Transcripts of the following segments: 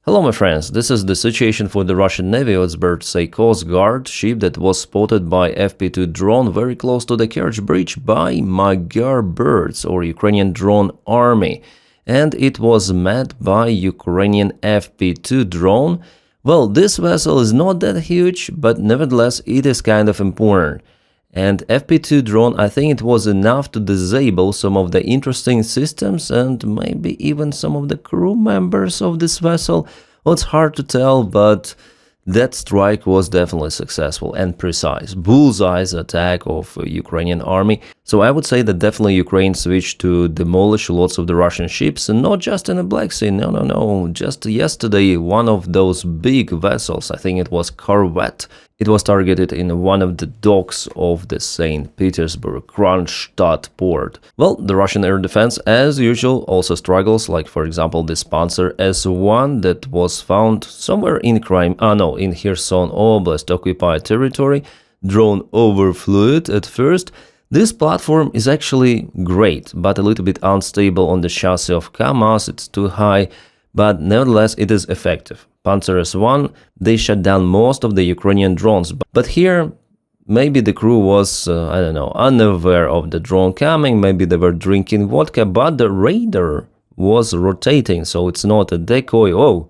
Hello my friends, this is the situation for the Russian Navy, or it's better to say Coast Guard ship that was spotted by FP2 drone very close to the Kerch Bridge by Magyar birds or Ukrainian drone army, and it was met by Ukrainian FP2 drone. Well, this vessel is not that huge, but nevertheless it is kind of important. And FP2 drone, I think it was enough to disable some of the interesting systems and maybe even some of the crew members of this vessel. Well, it's hard to tell, but that strike was definitely successful and precise. Bullseye's attack of Ukrainian army. So I would say that definitely Ukraine switched to demolish lots of the Russian ships, and not just in the Black Sea, no. Just yesterday, one of those big vessels, I think it was corvette, it was targeted in one of the docks of the St. Petersburg Kronstadt port. Well, the Russian air defense, as usual, also struggles, like for example this Panzer S1 that was found somewhere in Crimea, in Kherson Oblast, occupied territory. Drone overflew it at first. This platform is actually great, but a little bit unstable on the chassis of KAMAZ, it's too high, but nevertheless it is effective. Panzer S1, they shut down most of the Ukrainian drones, but here maybe the crew was, unaware of the drone coming, maybe they were drinking vodka, but the radar was rotating, so it's not a decoy. Oh,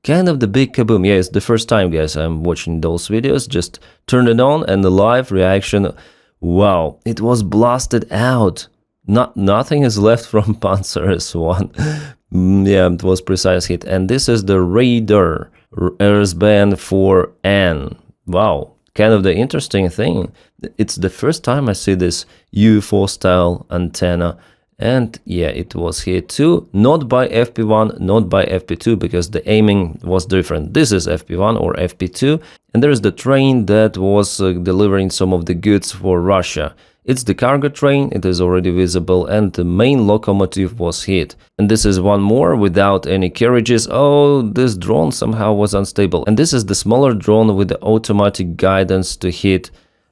kind of the big kaboom. Yeah, it's the first time, guys, I'm watching those videos. Just turn it on and the live reaction. Wow, it was blasted out. Nothing is left from Panzer S1. Yeah, it was precise hit. And this is the radar, RSBN 4N. Wow, kind of the interesting thing. It's the first time I see this UFO style antenna. And yeah, it was hit too, not by FP1, not by FP2, because the aiming was different. This is FP1 or FP2, and there is the train that was delivering some of the goods for Russia. It's the cargo train, it is already visible, and the main locomotive was hit. And this is one more without any carriages. Oh, this drone somehow was unstable. And this is the smaller drone with the automatic guidance to hit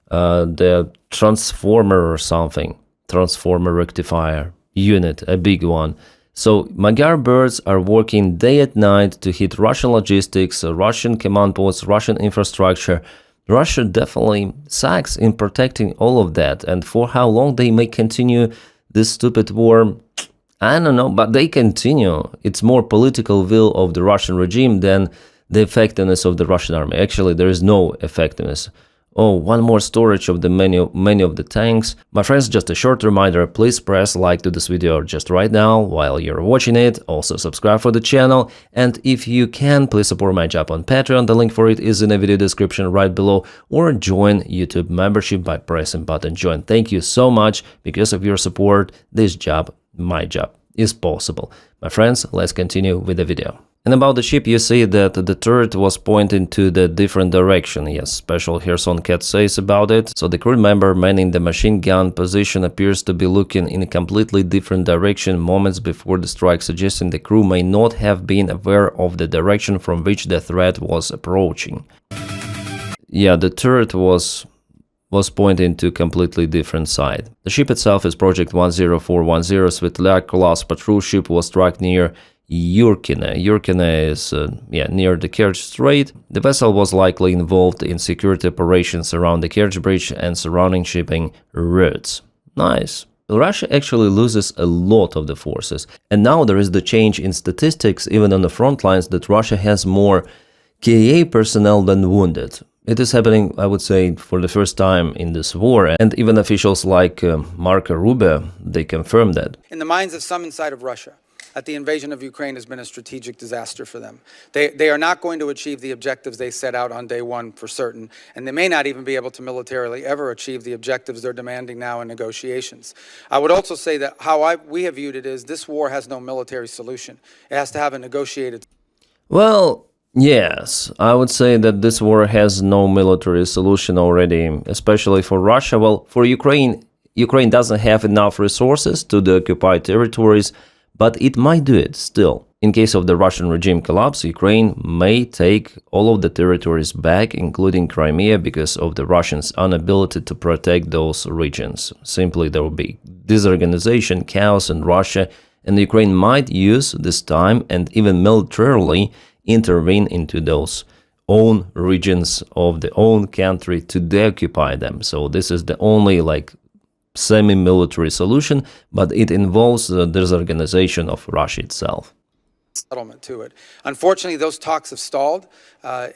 the transformer or something. Transformer rectifier unit, a big one. So Magyar birds are working day and night to hit Russian logistics, Russian command posts, Russian infrastructure. Russia definitely sucks in protecting all of that, and for how long they may continue this stupid war, I don't know, but they continue. It's more political will of the Russian regime than the effectiveness of the Russian army. Actually, there is no effectiveness. Oh, one more storage of the many of the tanks. My friends, just a short reminder, please press like to this video just right now while you're watching it. Also subscribe for the channel, and if you can, please support my job on Patreon. The link for it is in the video description right below, or join YouTube membership by pressing button join. Thank you so much. Because of your support, this job, my job, is possible. My friends, let's continue with the video. And about the ship, you see that the turret was pointing to the different direction. Yes, special Kherson Cat says about it. So the crew member manning the machine gun position appears to be looking in a completely different direction moments before the strike, suggesting the crew may not have been aware of the direction from which the threat was approaching. Yeah, the turret was pointing to a completely different side. The ship itself is Project 10410 Svetlyak class patrol ship, was struck near Yurkina. Yurkina is near the Kerch Strait. The vessel was likely involved in security operations around the Kerch Bridge and surrounding shipping routes. Nice. Russia actually loses a lot of the forces, and now there is the change in statistics even on the front lines that Russia has more KA personnel than wounded. It is happening, I would say, for the first time in this war, and even officials like Marco Rubio, they confirm that. In the minds of some inside of Russia, that the invasion of Ukraine has been a strategic disaster for them. They are not going to achieve the objectives they set out on day one for certain, and they may not even be able to militarily ever achieve the objectives they're demanding now in negotiations. I would also say that how we have viewed it is this war has no military solution. It has to have a negotiated... Well, yes, I would say that this war has no military solution already, especially for Russia. Well, for Ukraine doesn't have enough resources to the occupied territories, but it might do it still. In case of the Russian regime collapse, Ukraine may take all of the territories back, including Crimea, because of the Russians' inability to protect those regions. Simply, there will be disorganization, chaos in Russia, and Ukraine might use this time and even militarily intervene into those own regions of the own country to deoccupy them. So this is the only like semi-military solution, but it involves the disorganization of Russia itself. Settlement to it. Unfortunately, those talks have stalled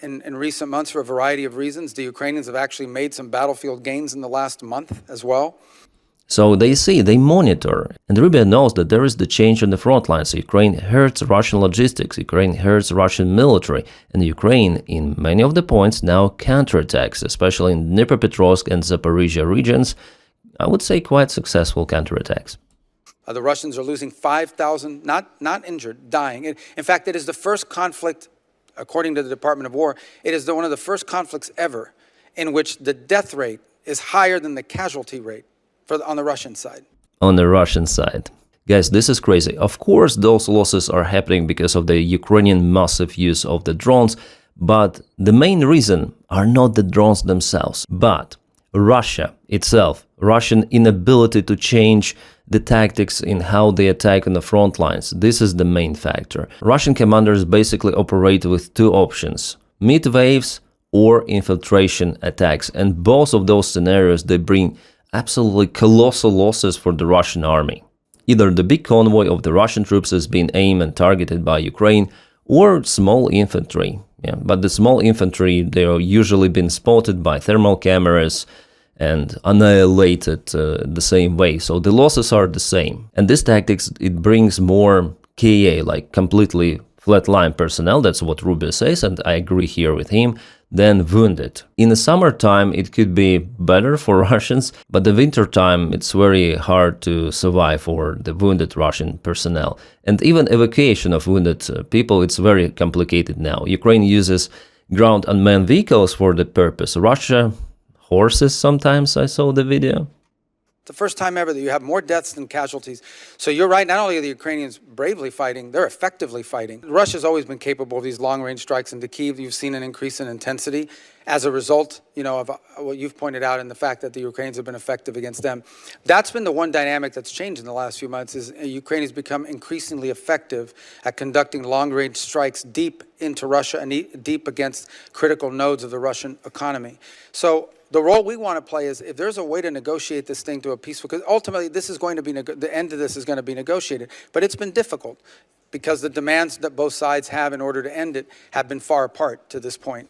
in recent months for a variety of reasons. The Ukrainians have actually made some battlefield gains in the last month as well. So they see, they monitor, and Rubio knows that there is the change on the front lines. Ukraine hurts Russian logistics, Ukraine hurts Russian military, and Ukraine, in many of the points, now counterattacks, especially in Dnipropetrovsk and Zaporizhia regions. I would say quite successful counterattacks. The Russians are losing 5,000, not injured, dying. In fact, it is the first conflict, according to the Department of War, it is one of the first conflicts ever in which the death rate is higher than the casualty rate on the Russian side. On the Russian side. Guys, this is crazy. Of course, those losses are happening because of the Ukrainian massive use of the drones, but the main reason are not the drones themselves, but Russia itself, Russian inability to change the tactics in how they attack on the front lines. This is the main factor. Russian commanders basically operate with two options: mid waves or infiltration attacks, and both of those scenarios, they bring absolutely colossal losses for the Russian army. Either the big convoy of the Russian troops is being aimed and targeted by Ukraine, or small infantry. But the small infantry, they are usually been spotted by thermal cameras and annihilated the same way. So the losses are the same. And this tactics, it brings more KA, like completely flatline personnel, that's what Rubio says, and I agree here with him, than wounded. In the summertime, it could be better for Russians, but the wintertime, it's very hard to survive for the wounded Russian personnel. And even evacuation of wounded people, it's very complicated now. Ukraine uses ground unmanned vehicles for the purpose. Russia, horses sometimes, I saw the video. The first time ever that you have more deaths than casualties. So you're right, not only are the Ukrainians bravely fighting, they're effectively fighting. Russia's always been capable of these long-range strikes into Kyiv. You've seen an increase in intensity as a result, of what you've pointed out and the fact that the Ukrainians have been effective against them. That's been the one dynamic that's changed in the last few months, is Ukraine has become increasingly effective at conducting long-range strikes deep into Russia and deep against critical nodes of the Russian economy. So the role we want to play is, if there's a way to negotiate this thing to a peaceful, because ultimately this is going to be, the end of this is going to be negotiated, but it's been difficult because the demands that both sides have in order to end it have been far apart to this point.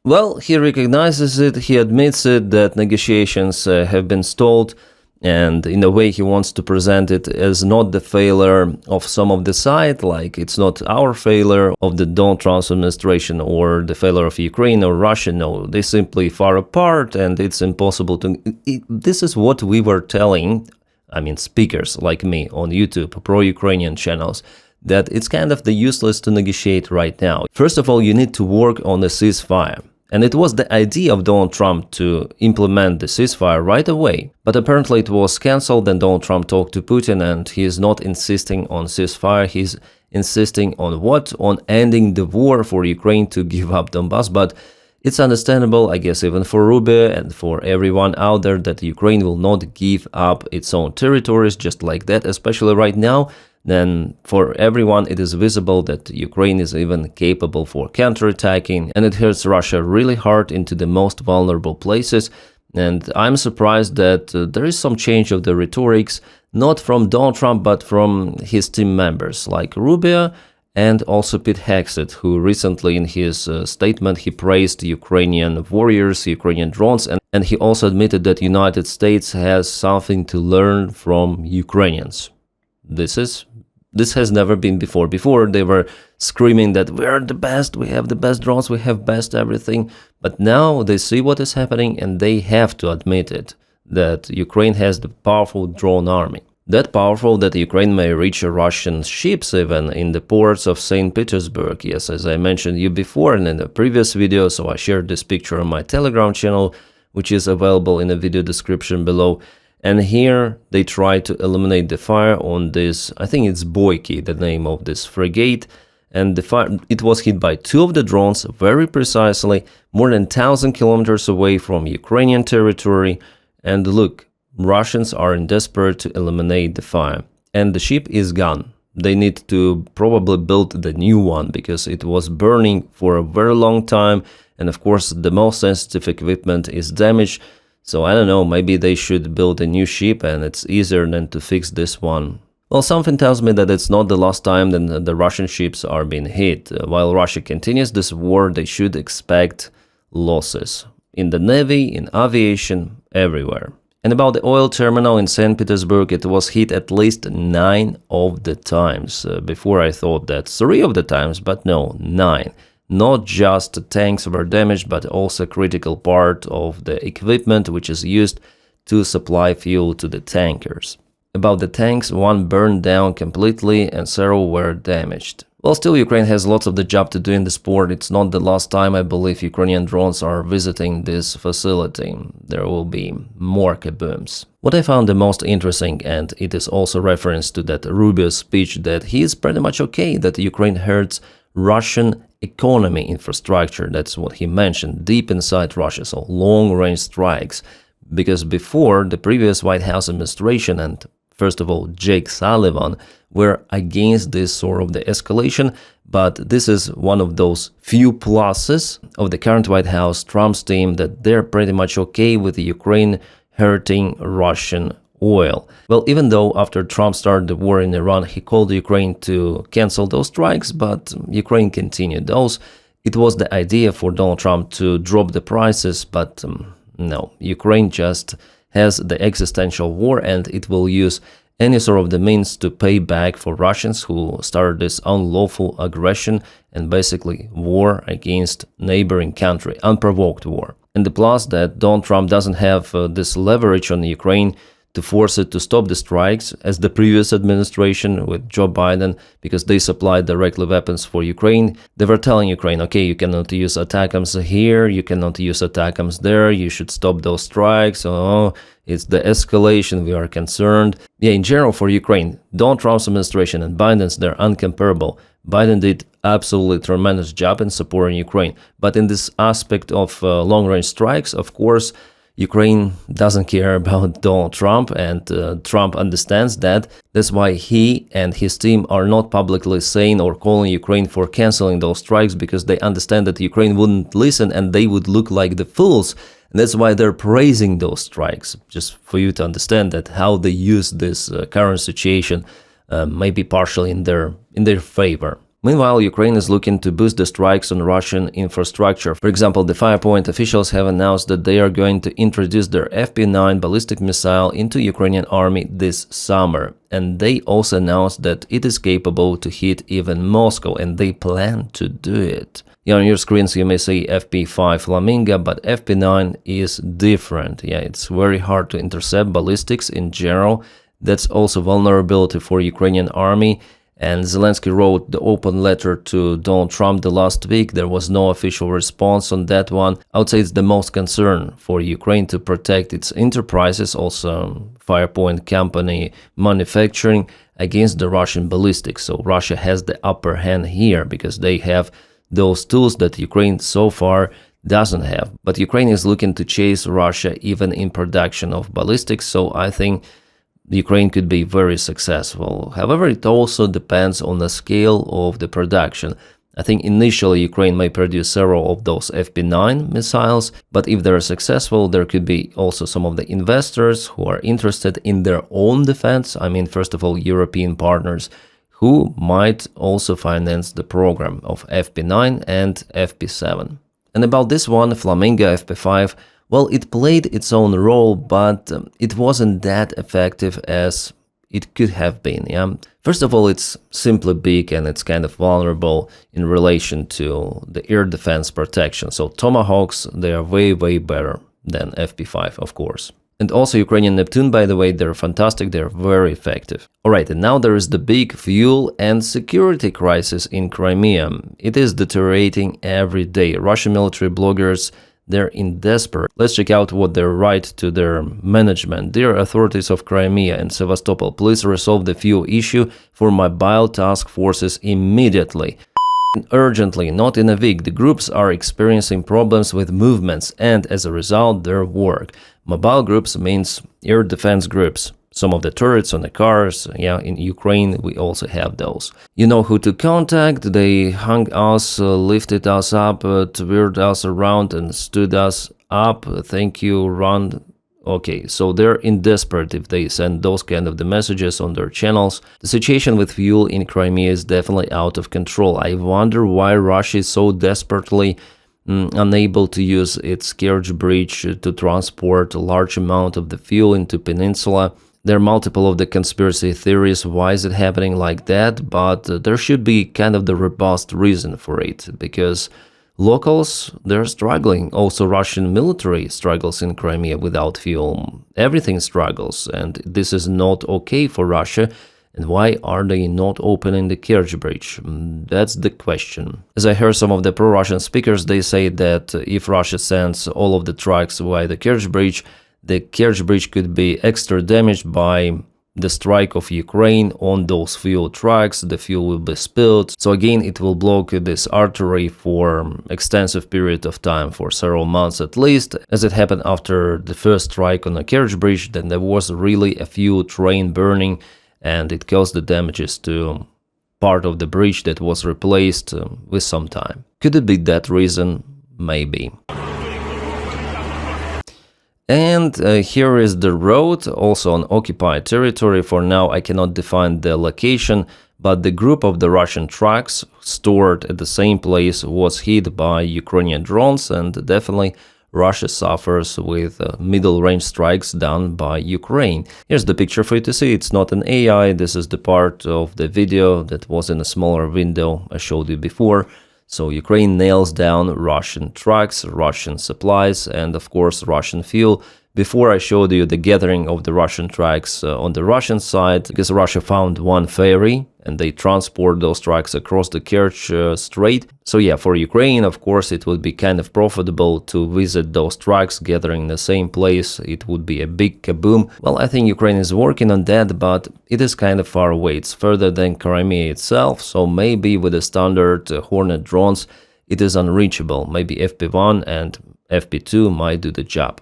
Well, he recognizes it, he admits it, that negotiations have been stalled, and in a way he wants to present it as not the failure of some of the side, like it's not our failure of the Donald Trump administration or the failure of Ukraine or Russia. No, they're simply far apart and it's impossible to... This is what we were telling, speakers like me on YouTube, pro-Ukrainian channels, that it's kind of the useless to negotiate right now. First of all, you need to work on the ceasefire. And it was the idea of Donald Trump to implement the ceasefire right away. But apparently it was cancelled, and Donald Trump talked to Putin, and he is not insisting on ceasefire. He's insisting on what? On ending the war, for Ukraine to give up Donbass. But it's understandable, I guess, even for Rubio and for everyone out there, that Ukraine will not give up its own territories just like that, especially right now. Then for everyone it is visible that Ukraine is even capable for counterattacking, and it hurts Russia really hard into the most vulnerable places. And I'm surprised that there is some change of the rhetorics, not from Donald Trump, but from his team members like Rubio and also Pete Hegseth, who recently in his statement he praised Ukrainian warriors, Ukrainian drones, and he also admitted that United States has something to learn from Ukrainians. This has never been before. Before they were screaming that we are the best, we have the best drones, we have best everything. But now they see what is happening and they have to admit it, that Ukraine has the powerful drone army. That powerful that Ukraine may reach Russian ships even in the ports of St. Petersburg. Yes, as I mentioned you before and in the previous video, so I shared this picture on my Telegram channel, which is available in the video description below. And here they try to eliminate the fire on this, I think it's Boyki, the name of this frigate. And the fire, it was hit by two of the drones very precisely, more than 1,000 kilometers away from Ukrainian territory. And look, Russians are in desperate to eliminate the fire. And the ship is gone. they need to probably build the new one because it was burning for a very long time. And of course, the most sensitive equipment is damaged. So I don't know, maybe they should build a new ship and it's easier than to fix this one. Well, something tells me that it's not the last time that the Russian ships are being hit. While Russia continues this war, they should expect losses in the Navy, in aviation, everywhere. And about the oil terminal in St. Petersburg, it was hit at least 9 of the times. Before I thought that 3 of the times, but no, 9. Not just tanks were damaged, but also a critical part of the equipment which is used to supply fuel to the tankers. About the tanks, one burned down completely and several were damaged. Well, still Ukraine has lots of the job to do in the sport. It's not the last time I believe Ukrainian drones are visiting this facility. There will be more kabooms. What I found the most interesting, and it is also reference to that Rubio speech, that he is pretty much okay that Ukraine hurts Russian economy infrastructure. That's what he mentioned, deep inside Russia, so long-range strikes. Because before, the previous White House administration and first of all, Jake Sullivan, were against this sort of the escalation, but this is one of those few pluses of the current White House, Trump's team, that they're pretty much okay with the Ukraine hurting Russian oil. Well, even though after Trump started the war in Iran, he called Ukraine to cancel those strikes, but Ukraine continued those. It was the idea for Donald Trump to drop the prices, but no, Ukraine just has the existential war and it will use any sort of the means to pay back for Russians who started this unlawful aggression and basically war against neighboring country, unprovoked war. And the plus that Donald Trump doesn't have this leverage on Ukraine to force it to stop the strikes as the previous administration with Joe Biden, because they supplied directly weapons for Ukraine. They were telling Ukraine, okay, you cannot use ATACMS here, you cannot use ATACMS there, you should stop those strikes. Oh, it's the escalation, we are concerned. Yeah, in general for Ukraine, Donald Trump's administration and Biden's, they're uncomparable. Biden did absolutely tremendous job in supporting Ukraine. But in this aspect of long-range strikes, of course, Ukraine doesn't care about Donald Trump, and Trump understands that. That's why he and his team are not publicly saying or calling Ukraine for canceling those strikes, because they understand that Ukraine wouldn't listen and they would look like the fools. And that's why they're praising those strikes, just for you to understand that how they use this current situation maybe partially in their favor. Meanwhile, Ukraine is looking to boost the strikes on Russian infrastructure. For example, the Firepoint officials have announced that they are going to introduce their FP9 ballistic missile into Ukrainian army this summer. And they also announced that it is capable to hit even Moscow, and they plan to do it. Yeah, on your screens you may see FP5 Flamingo, but FP9 is different. Yeah, it's very hard to intercept ballistics in general. That's also vulnerability for Ukrainian army. And Zelensky wrote the open letter to Donald Trump the last week. There was no official response on that one. I would say it's the most concern for Ukraine to protect its enterprises, also Firepoint company manufacturing, against the Russian ballistics. So Russia has the upper hand here because they have those tools that Ukraine so far doesn't have. But Ukraine is looking to chase Russia even in production of ballistics. So I think Ukraine could be very successful. However, it also depends on the scale of the production. I think initially Ukraine may produce several of those FP9 missiles, but if they're successful, there could be also some of the investors who are interested in their own defense. I mean, first of all, European partners who might also finance the program of FP9 and FP7. And about this one, Flamingo FP5, well, it played its own role, but it wasn't that effective as it could have been, yeah? First of all, it's simply big and it's kind of vulnerable in relation to the air defense protection. So Tomahawks, they are way, way better than FP5, of course. And also Ukrainian Neptune, by the way, they're fantastic, they're very effective. Alright, and now there is the big fuel and security crisis in Crimea. It is deteriorating every day. Russian military bloggers, they're in desperate. Let's check out what they write to their management. Dear authorities of Crimea and Sevastopol, please resolve the fuel issue for mobile task forces immediately. Urgently, not in a week. The groups are experiencing problems with movements and as a result their work. Mobile groups means air defense groups. some of the turrets on the cars. Yeah, in Ukraine we also have those. You know who to contact. They hung us, lifted us up, twirled us around and stood us up. Thank you, Ron. Okay, so they're in desperate if they send those kind of the messages on their channels. The situation with fuel in Crimea is definitely out of control. I wonder why Russia is so desperately unable to use its Kerch Bridge to transport a large amount of the fuel into peninsula. There are multiple of the conspiracy theories why is it happening like that, but there should be kind of the robust reason for it, because locals, they're struggling. Also, Russian military struggles in Crimea without fuel. Everything struggles, and this is not okay for Russia. And why are they not opening the Kerch Bridge? That's the question. As I heard some of the pro-Russian speakers, they say that if Russia sends all of the trucks via the Kerch Bridge could be extra damaged by the strike of Ukraine on those fuel trucks. The fuel will be spilled. So again, it will block this artery for extensive period of time, for several months at least. As it happened after the first strike on the Kerch Bridge, then there was really a fuel train burning, and it caused the damages to part of the bridge that was replaced with some time. Could it be that reason? Maybe. And here is the road, also on occupied territory. For now, I cannot define the location, but the group of the Russian trucks stored at the same place was hit by Ukrainian drones, and definitely Russia suffers with middle-range strikes done by Ukraine. Here's the picture for you to see. It's not an AI, this is the part of the video that was in a smaller window I showed you before. So Ukraine nails down Russian trucks, Russian supplies, and of course Russian fuel. Before I showed you the gathering of the Russian trucks on the Russian side, because Russia found one ferry and they transport those trucks across the Kerch Strait. So yeah, for Ukraine, of course, it would be kind of profitable to visit those trucks gathering in the same place. It would be a big kaboom. Well, I think Ukraine is working on that, but it is kind of far away. It's further than Crimea itself, so maybe with the standard Hornet drones, it is unreachable. Maybe FP1 and FP2 might do the job.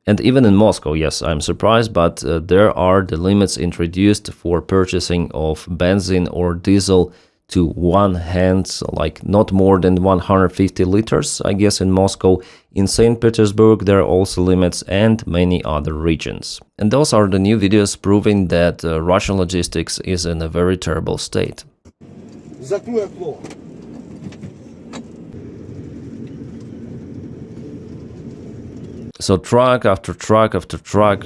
And even in Moscow, yes, I'm surprised, but there are the limits introduced for purchasing of benzene or diesel to one hand, like not more than 150 liters, I guess, in Moscow. In St. Petersburg, there are also limits, and many other regions. And those are the new videos proving that Russian logistics is in a very terrible state. So truck after truck after truck.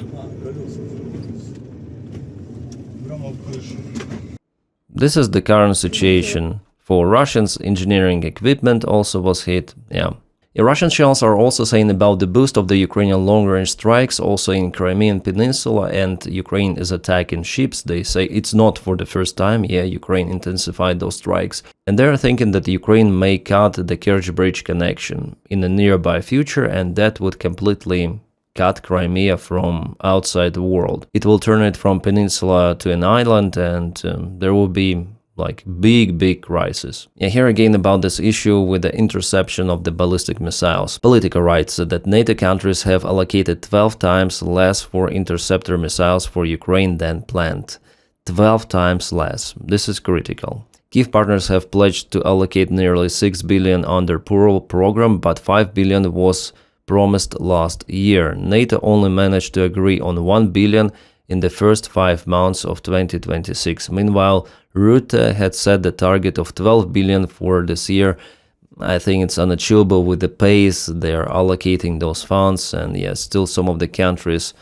This is the current situation. For Russians, engineering equipment also was hit. Yeah. Russian shells are also saying about the boost of the Ukrainian long-range strikes also in Crimean Peninsula, and Ukraine is attacking ships. They say it's not for the first time. Yeah, Ukraine intensified those strikes. And they're thinking that Ukraine may cut the Kerch Bridge connection in the nearby future, and that would completely cut Crimea from outside the world. It will turn it from peninsula to an island, and there will be like big crisis. Yeah, here again about this issue with the interception of the ballistic missiles. Politico writes that NATO countries have allocated 12 times less for interceptor missiles for Ukraine than planned. 12 times less. This is critical. Kyiv partners have pledged to allocate nearly 6 billion under Pearl program, but 5 billion was promised last year. NATO only managed to agree on 1 billion in the first 5 months of 2026. Meanwhile, Rutte had set the target of 12 billion for this year. I think it's unachievable with the pace they're allocating those funds, and yes, still some of the countries,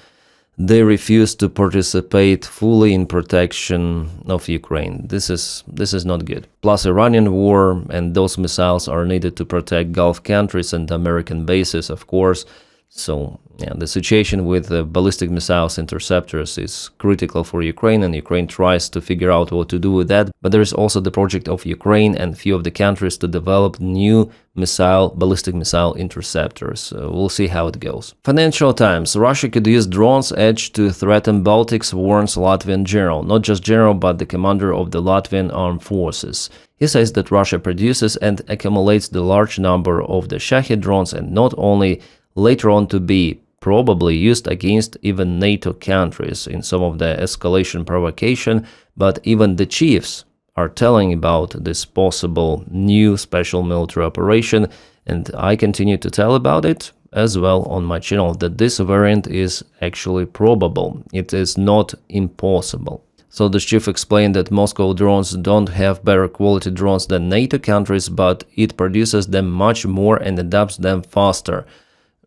they refuse to participate fully in protection of Ukraine. This is not good. Plus Iranian war, and those missiles are needed to protect Gulf countries and American bases, of course. So yeah, the situation with the ballistic missiles interceptors is critical for Ukraine, and Ukraine tries to figure out what to do with that. But there is also the project of Ukraine and few of the countries to develop new ballistic missile interceptors. We'll see how it goes. Financial Times: Russia could use drones edge to threaten Baltics, warns Latvian general. Not just general, but the commander of the Latvian armed forces. He says that Russia produces and accumulates the large number of the Shahed drones, and not only later on to be probably used against even NATO countries in some of the escalation provocation, but even the chiefs are telling about this possible new special military operation, and I continue to tell about it as well on my channel, that this variant is actually probable. It is not impossible. So the chief explained that Moscow drones don't have better quality drones than NATO countries, but it produces them much more and adapts them faster.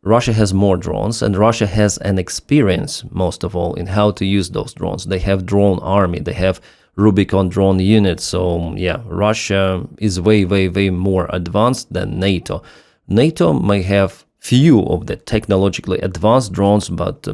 Russia has more drones, and Russia has an experience, most of all, in how to use those drones. They have drone army, they have Rubicon drone units, so yeah, Russia is way more advanced than NATO. NATO may have few of the technologically advanced drones, but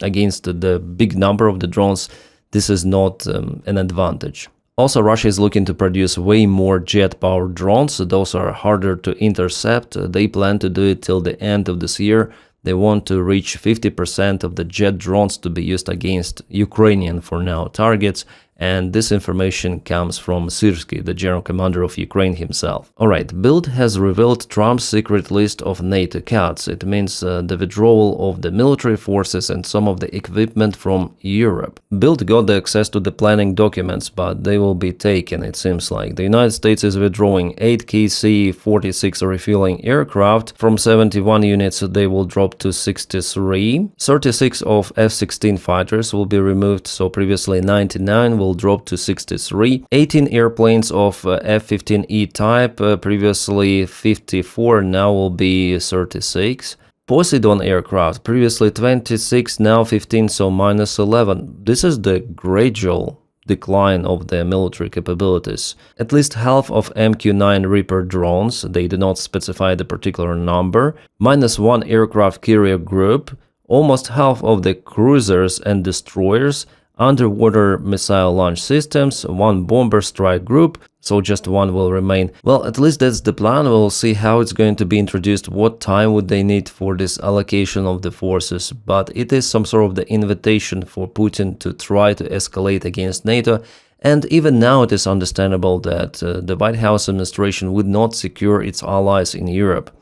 against the big number of the drones, this is not an advantage. Also, Russia is looking to produce way more jet-powered drones. Those are harder to intercept. They plan to do it till the end of this year. They want to reach 50% of the jet drones to be used against Ukrainian, for now, targets. And this information comes from Syrsky, the general commander of Ukraine himself. Alright, Bild has revealed Trump's secret list of NATO cuts. It means the withdrawal of the military forces and some of the equipment from Europe. Bild got the access to the planning documents, but they will be taken, it seems like. The United States is withdrawing 8 KC-46 refueling aircraft. From 71 units, they will drop to 63. 36 of F-16 fighters will be removed, so previously 99 will drop to 63. 18 airplanes of F-15E type, previously 54, now will be 36. Poseidon aircraft, previously 26, now 15, so minus 11. This is the gradual decline of the military capabilities. At least half of MQ-9 Reaper drones, they do not specify the particular number, minus 1 aircraft carrier group, almost half of the cruisers and destroyers, underwater missile launch systems, 1 bomber strike group, so just 1 will remain. Well, at least that's the plan. We'll see how it's going to be introduced, what time would they need for this allocation of the forces, but it is some sort of the invitation for Putin to try to escalate against NATO, and even now it is understandable that the White House administration would not secure its allies in Europe.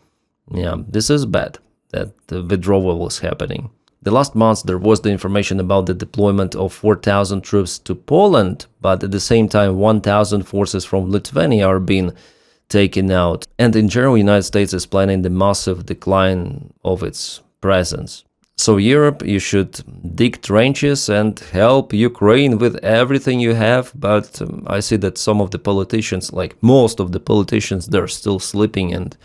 Yeah, this is bad, that the withdrawal was happening. The last months there was the information about the deployment of 4,000 troops to Poland, but at the same time 1,000 forces from Lithuania are being taken out. And in general, the United States is planning the massive decline of its presence. So Europe, you should dig trenches and help Ukraine with everything you have, but I see that some of the politicians, like most of the politicians, they're still sleeping and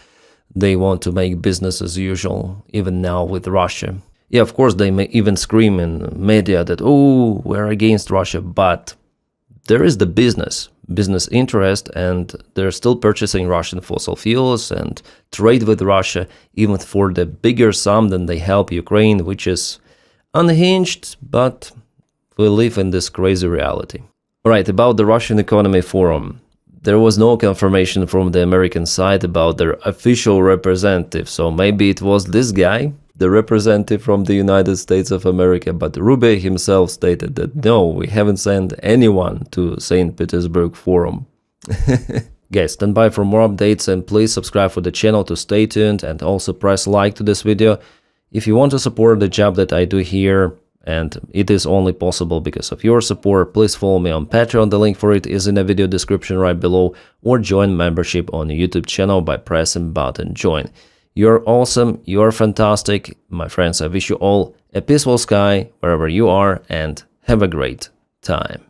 they want to make business as usual, even now with Russia. Yeah, of course, they may even scream in media that, oh, we're against Russia, but there is the business interest, and they're still purchasing Russian fossil fuels and trade with Russia, even for the bigger sum than they help Ukraine, which is unhinged, but we live in this crazy reality. Alright, about the Russian Economy Forum. There was no confirmation from the American side about their official representative, so maybe it was this guy, the representative from the United States of America, but Rubio himself stated that no, we haven't sent anyone to St. Petersburg Forum. Guys, stand by for more updates and please subscribe for the channel to stay tuned, and also press like to this video if you want to support the job that I do here, and it is only possible because of your support. Please follow me on Patreon, the link for it is in the video description right below, or join membership on the YouTube channel by pressing button join. You're awesome, you're fantastic, my friends. I wish you all a peaceful sky wherever you are, and have a great time.